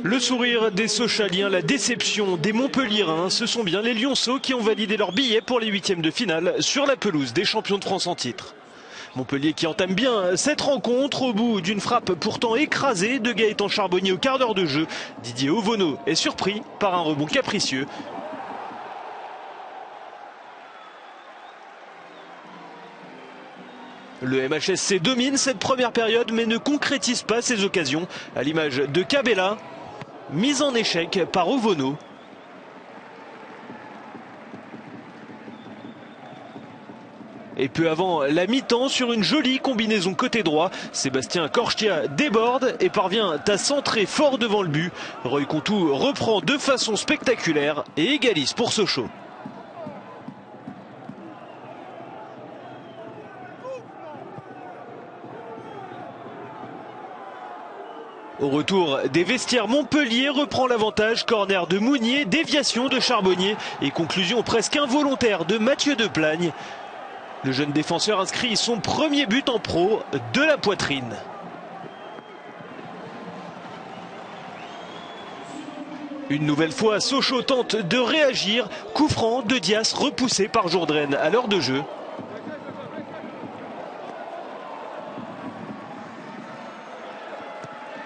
Le sourire des Sochaliens, la déception des Montpelliérains, ce sont bien les Lionceaux qui ont validé leur billet pour les huitièmes de finale sur la pelouse des champions de France en titre. Montpellier qui entame bien cette rencontre au bout d'une frappe pourtant écrasée de Gaëtan Charbonnier au quart d'heure de jeu. Didier Ovono est surpris par un rebond capricieux. Le MHSC domine cette première période mais ne concrétise pas ses occasions, à l'image de Cabella, mise en échec par Ovono. Et peu avant la mi-temps, sur une jolie combinaison côté droit, Sébastien Corchia déborde et parvient à centrer fort devant le but. Roy Contou reprend de façon spectaculaire et égalise pour Sochaux. Au retour des vestiaires, Montpellier reprend l'avantage. Corner de Mounier, déviation de Charbonnier et conclusion presque involontaire de Mathieu Deplagne. Le jeune défenseur inscrit son premier but en pro de la poitrine. Une nouvelle fois, Sochaux tente de réagir. Coup franc de Dias repoussé par Jourdain à l'heure de jeu.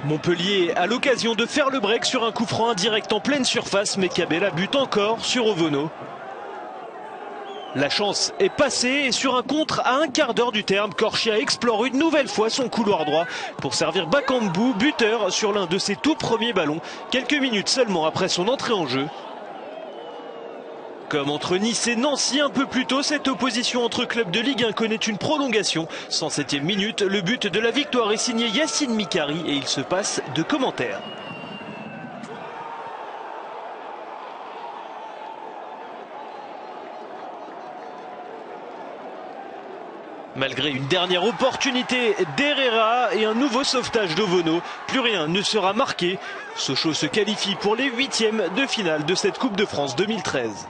Montpellier a l'occasion de faire le break sur un coup franc indirect en pleine surface, mais Cabella bute encore sur Ovono. La chance est passée et sur un contre à un quart d'heure du terme, Corchia explore une nouvelle fois son couloir droit pour servir Bakambu, buteur sur l'un de ses tout premiers ballons, quelques minutes seulement après son entrée en jeu. Comme entre Nice et Nancy un peu plus tôt, cette opposition entre clubs de Ligue 1 connaît une prolongation. 107e minute, le but de la victoire est signé Yacine Mikari et il se passe de commentaires. Malgré une dernière opportunité d'Herrera et un nouveau sauvetage d'Ovono, plus rien ne sera marqué. Sochaux se qualifie pour les huitièmes de finale de cette Coupe de France 2013.